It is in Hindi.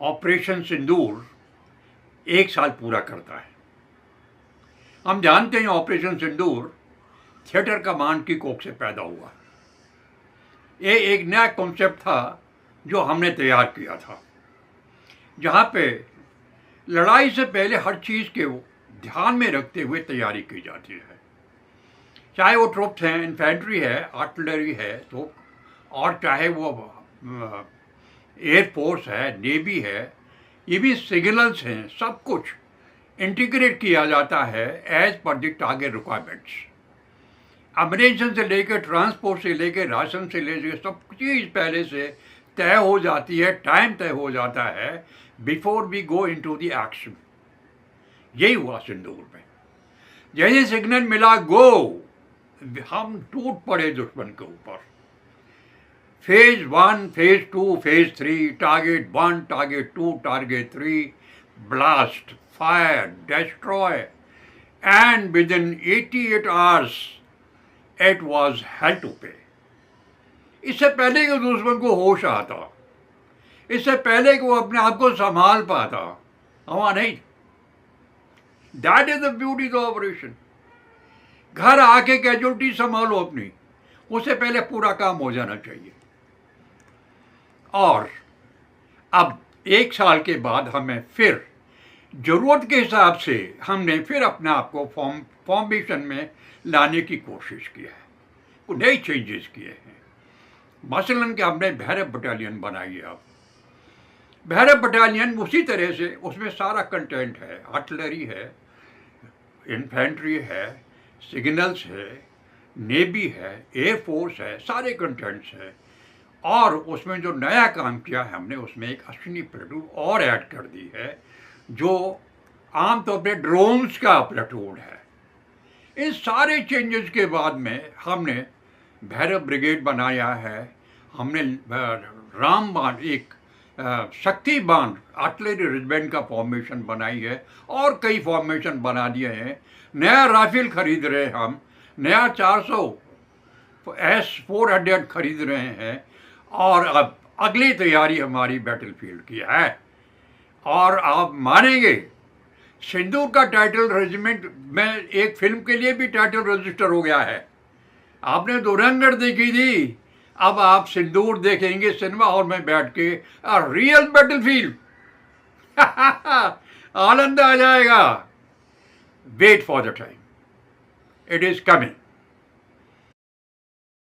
ऑपरेशन सिंदूर 1 साल पूरा करता है। हम जानते हैं ऑपरेशन सिंदूर थिएटर कमांड की कोख से पैदा हुआ। ये एक नया कॉन्सेप्ट था जो हमने तैयार किया था, जहाँ पे लड़ाई से पहले हर चीज़ के ध्यान में रखते हुए तैयारी की जाती है, चाहे वो ट्रुप्स हैं, इन्फेंट्री है, आर्टिलरी है, तो और चाहे वो एयरफोर्स है, नेवी है, ये भी सिग्नल्स हैं, सब कुछ इंटीग्रेट किया जाता है as per the target requirements. Ammunition से लेकर, ट्रांसपोर्ट से लेकर, राशन से लेकर, सब चीज़ पहले से तय हो जाती है, टाइम तय हो जाता है before we go into the action. यही हुआ सिंदूर में। जैसे सिग्नल मिला गो, हम टूट पड़े दुश्मन के ऊपर। Phase 1, phase 2, phase 3, target 1, target 2, target 3, blast, fire, destroy, and within 88 hours it was hell to pay. इससे पहले कि दुश्मन को होश आता, इससे पहले कि वो अपने आप को संभाल पाता, हुआ नहीं। That is the beauty of operation. घर आके कैजुअलिटी संभालो अपनी, उससे पहले पूरा काम हो जाना चाहिए। और अब 1 साल के बाद हमें फिर जरूरत के हिसाब से हमने फिर अपने आप को फॉर्मेशन में लाने की कोशिश की है, कुछ नए चेंजेस किए हैं। मसलन कि हमने भैरव बटालियन बनाई है। अब भैरव बटालियन उसी तरह से, उसमें सारा कंटेंट है, आर्टिलरी है, इन्फेंट्री है, सिग्नल्स है, नेवी है, एयरफोर्स है, सारे कंटेंट्स है। और उसमें जो नया काम किया है हमने, उसमें एक अश्विनी प्लेटून और ऐड कर दी है, जो आमतौर पर ड्रोन्स का प्लेटून है। इन सारे चेंजेस के बाद में हमने भैरव ब्रिगेड बनाया है, हमने रामबाण, एक शक्ति बाण आर्टिलरी रेजिमेंट का फॉर्मेशन बनाई है, और कई फॉर्मेशन बना दिए हैं। नया राइफल खरीद रहे हैं हम, नया 400 S-400 खरीद रहे हैं, और अब अगली तैयारी हमारी बैटलफील्ड की है। और आप मानेंगे, सिंदूर का टाइटल रेजिमेंट में एक फिल्म के लिए भी टाइटल रजिस्टर हो गया है। आपने धुरंधर देखी थी, अब आप सिंदूर देखेंगे सिनेमा हॉल में बैठ के, रियल बैटलफील्ड। आनंद आ जाएगा। Wait for the time, it is coming.